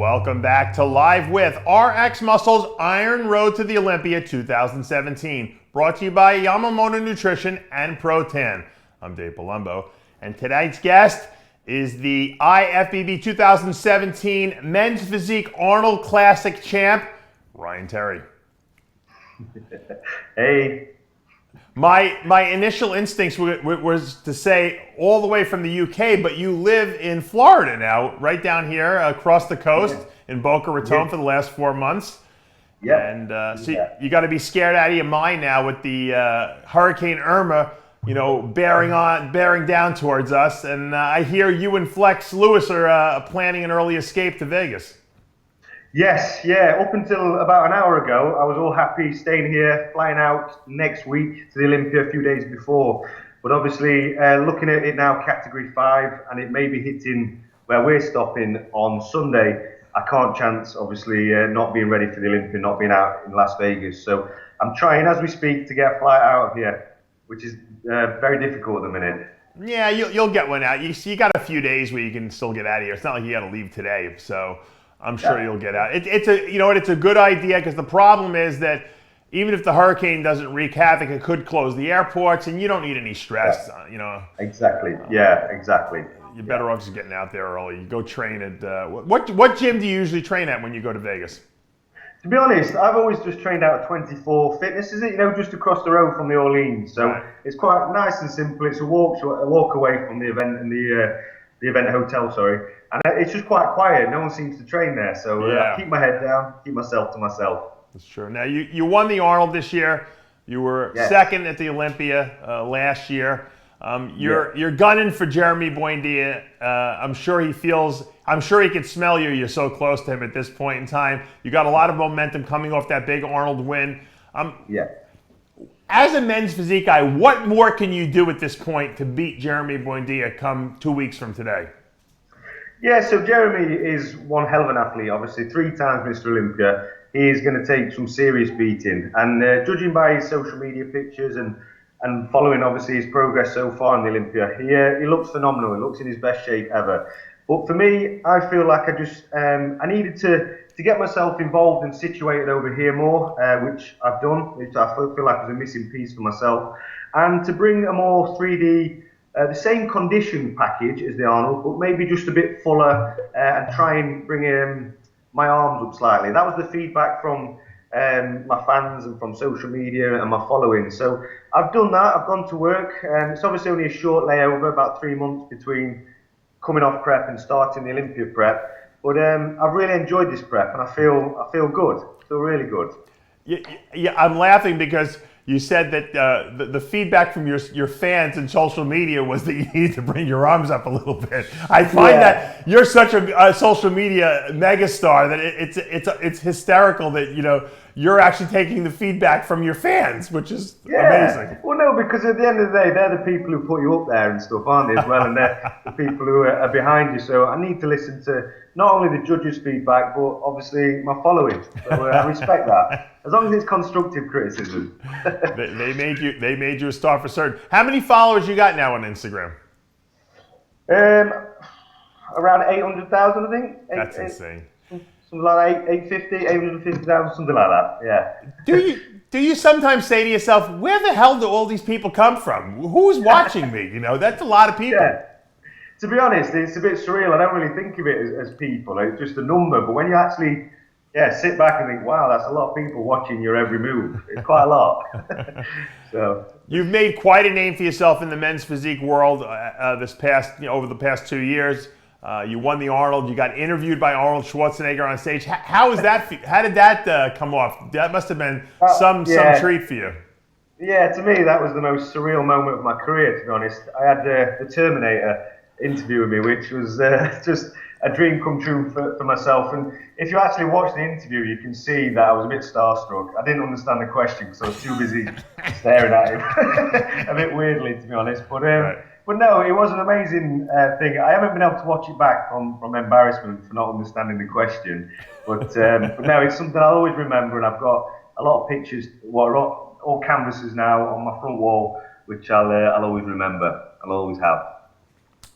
Welcome back to Live with RXMuscle's Iron Road to the Olympia 2017, brought to you by Yamamoto Nutrition and Pro-Tan. I'm Dave Palumbo, and tonight's guest is the IFBB 2017 Men's Physique Arnold Classic champ, Ryan Terry. Hey. My initial instincts was to say all the way from the UK, but you live in Florida now, right down here across the coast in Boca Raton for the last 4 months. Yeah. And so you got to be scared out of your mind now with the Hurricane Irma, bearing down towards us. And I hear you and Flex Lewis are planning an early escape to Vegas. Yes, yeah. Up until about an hour ago, I was all happy staying here, flying out next week to the Olympia a few days before. But obviously, looking at it now, Category 5, and it may be hitting where we're stopping on Sunday. I can't chance, obviously, not being ready for the Olympia, not being out in Las Vegas. So I'm trying, as we speak, to get a flight out of here, which is very difficult at the minute. Yeah, you'll get one out. You got a few days where you can still get out of here. It's not like you got to leave today, so I'm sure you'll get out. It's a good idea, because the problem is that even if the hurricane doesn't wreak havoc, it could close the airports, and you don't need any stress. Exactly. Yeah, exactly. You're better off just getting out there early. You go train at what gym do you usually train at when you go to Vegas? To be honest, I've always just trained out at 24 Fitness, is it? Just across the road from the Orleans. So It's quite nice and simple. It's a walk away from the event and the event hotel, sorry. And it's just quite quiet. No one seems to train there. So I keep my head down, keep myself to myself. That's true. Now, you won the Arnold this year. You were second at the Olympia last year. You're gunning for Jeremy Buendia. I'm sure he can smell you. You're so close to him at this point in time. You got a lot of momentum coming off that big Arnold win. As a men's physique guy, what more can you do at this point to beat Jeremy Buendia come 2 weeks from today? Yeah, so Jeremy is one hell of an athlete, obviously 3 times Mr. Olympia. He is going to take some serious beating. And judging by his social media pictures and following obviously his progress so far in the Olympia, he looks phenomenal. He looks in his best shape ever. But for me, I feel like I needed to get myself involved and situated over here more, which I've done, which I feel like was a missing piece for myself. And to bring a more 3D, the same condition package as the Arnold, but maybe just a bit fuller, and try and bring my arms up slightly. That was the feedback from my fans and from social media and my following. So I've done that. I've gone to work. It's obviously only a short layover, about 3 months between coming off prep and starting the Olympia prep. But I've really enjoyed this prep, and I feel good. I feel really good. Yeah, I'm laughing because you said that the feedback from your fans and social media was that you need to bring your arms up a little bit. I find that you're such a social media megastar that it's hysterical that you're actually taking the feedback from your fans, which is amazing. Well, no, because at the end of the day, they're the people who put you up there and stuff, aren't they, as well? And they're the people who are behind you. So I need to listen to not only the judges' feedback, but obviously my following. So I respect that. As long as it's constructive criticism. they made you a star for certain. How many followers you got now on Instagram? Around 800,000, I think. That's insane. Something like that, 850,000, something like that. Yeah. Do you sometimes say to yourself, where the hell do all these people come from? Who's watching me? That's a lot of people. Yeah. To be honest, it's a bit surreal. I don't really think of it as people. It's just a number. But when you actually sit back and think, wow, that's a lot of people watching your every move. It's quite a lot. So you've made quite a name for yourself in the men's physique world over the past 2 years. You won the Arnold. You got interviewed by Arnold Schwarzenegger on stage. How did that come off? That must have been some treat for you. Yeah, to me that was the most surreal moment of my career. To be honest, I had the Terminator interview with me, which was just a dream come true for myself. And if you actually watch the interview, you can see that I was a bit starstruck. I didn't understand the question because I was too busy staring at him, a bit weirdly, to be honest. But no, it was an amazing thing. I haven't been able to watch it back from embarrassment for not understanding the question. But no, it's something I'll always remember, and I've got a lot of pictures, all canvases now on my front wall, which I'll always remember. I'll always have.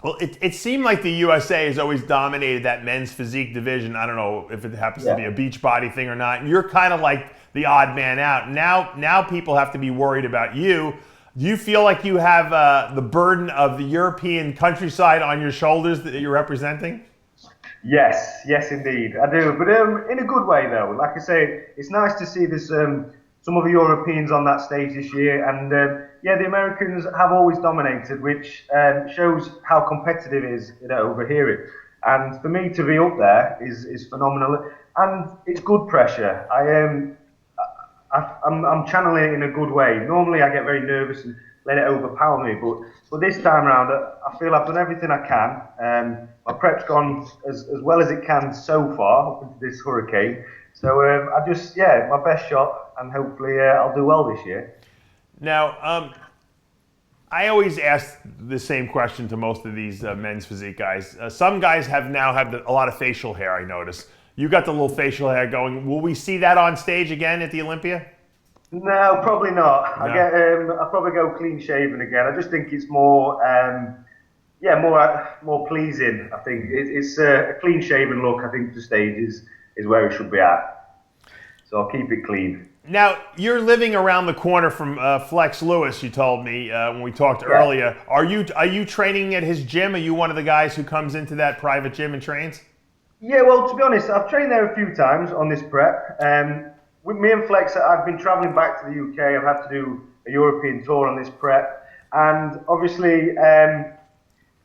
Well, it seemed like the USA has always dominated that men's physique division. I don't know if it happens to be a beach body thing or not. You're kind of like the odd man out. Now people have to be worried about you. Do you feel like you have the burden of the European countryside on your shoulders that you're representing? Yes, indeed, I do. But in a good way, though. Like I say, it's nice to see this some of the Europeans on that stage this year, and yeah, the Americans have always dominated, which shows how competitive it is, over here. And for me to be up there is phenomenal, and it's good pressure. I'm channeling it in a good way. Normally, I get very nervous and let it overpower me, but this time around, I feel I've done everything I can. My prep's gone as well as it can so far up into this hurricane. So I just, my best shot, and hopefully I'll do well this year. Now, I always ask the same question to most of these men's physique guys. Some guys now have a lot of facial hair, I notice. You got the little facial hair going. Will we see that on stage again at the Olympia? No, probably not. No. I'll probably go clean shaven again. I just think it's more, more pleasing. I think it's a clean shaven look. I think the stage is where it should be at. So I'll keep it clean. Now, you're living around the corner from Flex Lewis, you told me when we talked earlier. Are you training at his gym? Are you one of the guys who comes into that private gym and trains? Yeah, well, to be honest, I've trained there a few times on this prep. With me and Flex, I've been travelling back to the UK. I've had to do a European tour on this prep. And obviously,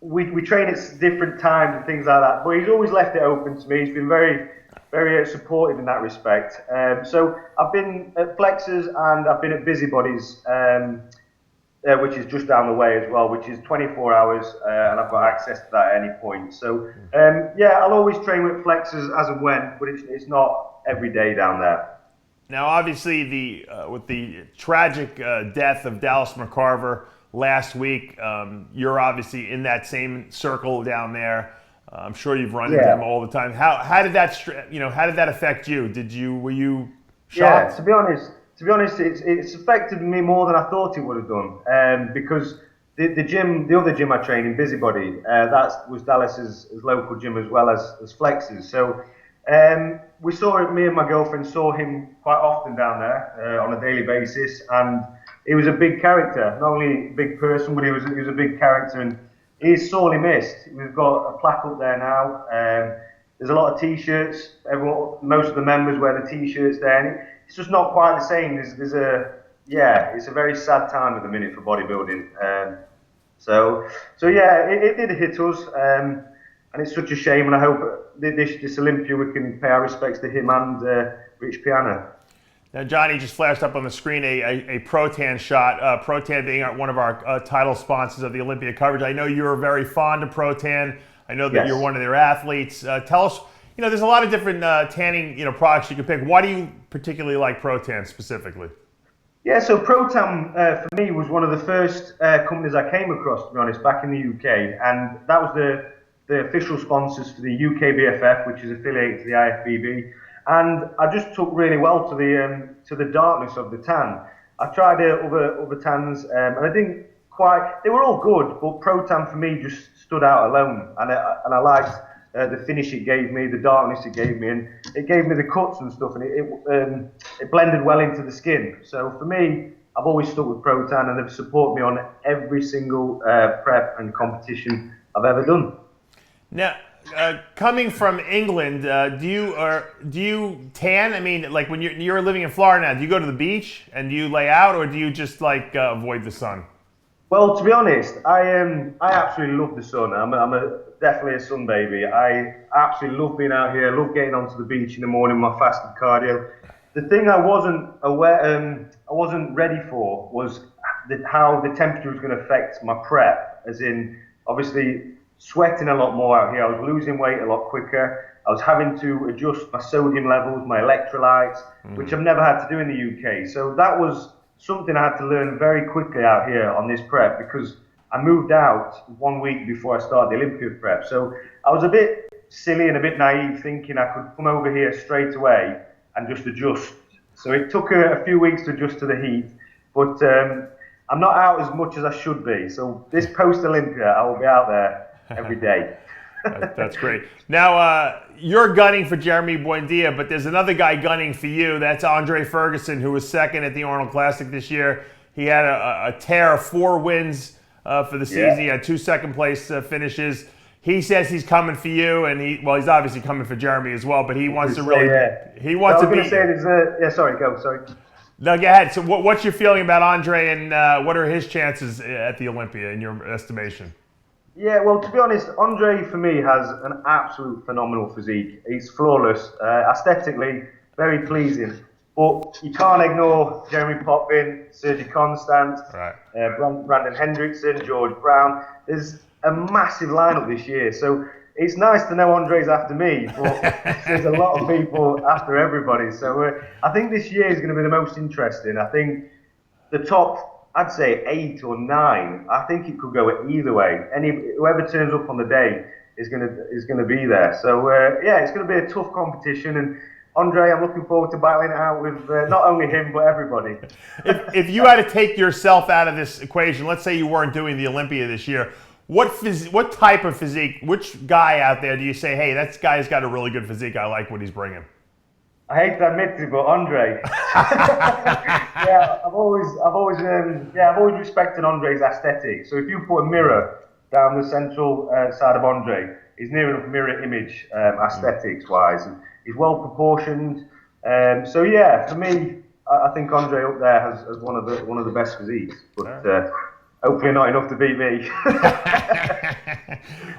we train at different times and things like that. But he's always left it open to me. He's been very, very supportive in that respect. So I've been at Flex's and I've been at Busybody's, which is just down the way as well, which is 24 hours, and I've got access to that at any point. So I'll always train with Flex's as and when, but it's not every day down there. Now, obviously, with the tragic death of Dallas McCarver last week, you're obviously in that same circle down there. I'm sure you've run into him all the time. How did that affect you? Were you shocked? Yeah, to be honest, it's affected me more than I thought it would have done. Because the other gym I train in, Busybody, that was Dallas's local gym as well as Flex's. So we saw it. Me and my girlfriend saw him quite often down there on a daily basis, and he was a big character. Not only a big person, but he was a big character, and he's sorely missed. We've got a plaque up there now. There's a lot of T-shirts. Most of the members wear the T-shirts there, and it's just not quite the same. It's a very sad time at the minute for bodybuilding. So it did hit us, and it's such a shame. And I hope this Olympia we can pay our respects to him and Rich Piana. Now, Johnny just flashed up on the screen a Protan shot. Protan being one of our title sponsors of the Olympia coverage. I know you're very fond of Protan. I know that you're one of their athletes. Tell us, there's a lot of different tanning, products you can pick. Why do you particularly like Protan specifically? Yeah, so Protan for me was one of the first companies I came across, to be honest, back in the UK, and that was the official sponsors for the UK BFF, which is affiliated to the IFBB. And I just took really well to the darkness of the tan. I tried other tans, and I didn't quite. They were all good, but Protan for me just stood out alone. And I liked the finish it gave me, the darkness it gave me, and it gave me the cuts and stuff, and it blended well into the skin. So for me, I've always stuck with Protan, and they've supported me on every single prep and competition I've ever done. Now, coming from England, do you tan? I mean, like when you're living in Florida now, do you go to the beach and do you lay out, or do you just avoid the sun? Well, to be honest, I absolutely love the sun. I'm definitely a sun baby. I absolutely love being out here. I love getting onto the beach in the morning, my fasted cardio. The thing I wasn't ready for was how the temperature was going to affect my prep. As in, obviously, sweating a lot more out here. I was losing weight a lot quicker. I was having to adjust my sodium levels, my electrolytes, which I've never had to do in the UK. So that was something I had to learn very quickly out here on this prep, because I moved out 1 week before I started the Olympia prep. So I was a bit silly and a bit naive, thinking I could come over here straight away and just adjust. So it took a few weeks to adjust to the heat, but I'm not out as much as I should be. So this post-Olympia, I will be out there every day. That's great. Now, you're gunning for Jeremy Buendia, but there's another guy gunning for you. That's Andre Ferguson, who was second at the Arnold Classic this year. He had a tear of 4 wins for the season. He had 2 second-place finishes. He says he's coming for you, and he's obviously coming for Jeremy as well. But he wants to really, he wants to beat. Sorry, go. Sorry. No, go ahead. So, what's your feeling about Andre, and what are his chances at the Olympia in your estimation? Yeah, well, to be honest, Andre for me has an absolute phenomenal physique. He's flawless, aesthetically very pleasing. But you can't ignore Jeremy Potvin, Sergio Constant, Brandon Hendrickson, George Brown. There's a massive lineup this year, so it's nice to know Andre's after me, but there's a lot of people after everybody. So I think this year is going to be the most interesting. I think the top, I'd say 8 or 9. I think it could go either way. Whoever turns up on the day is going to be there. So yeah, it's going to be a tough competition, and Andre, I'm looking forward to battling it out with not only him, but everybody. If you had to take yourself out of this equation, let's say you weren't doing the Olympia this year, what type of physique, which guy out there do you say, hey, that guy's got a really good physique, I like what he's bringing? I hate to admit it, but Andre. Yeah, I've always respected Andre's aesthetic. So if you put a mirror down the central side of Andre, he's near enough mirror image aesthetics-wise. He's well proportioned, so yeah. For me, I think Andre up there has one of the best physiques, but hopefully not enough to beat me.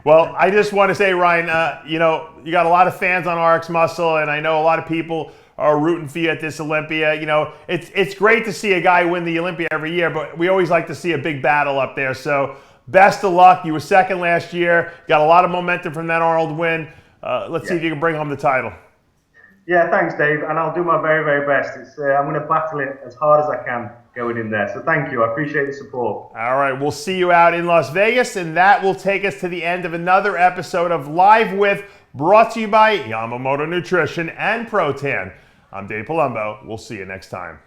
Well, I just want to say, Ryan, you got a lot of fans on RXMuscle, and I know a lot of people are rooting for you at this Olympia. It's great to see a guy win the Olympia every year, but we always like to see a big battle up there. So best of luck. You were second last year. Got a lot of momentum from that Arnold win. Let's see if you can bring home the title. Yeah, thanks, Dave, and I'll do my very, very best. I'm going to battle it as hard as I can going in there. So thank you. I appreciate the support. All right, we'll see you out in Las Vegas, and that will take us to the end of another episode of Live With, brought to you by Yamamoto Nutrition and Protan. I'm Dave Palumbo. We'll see you next time.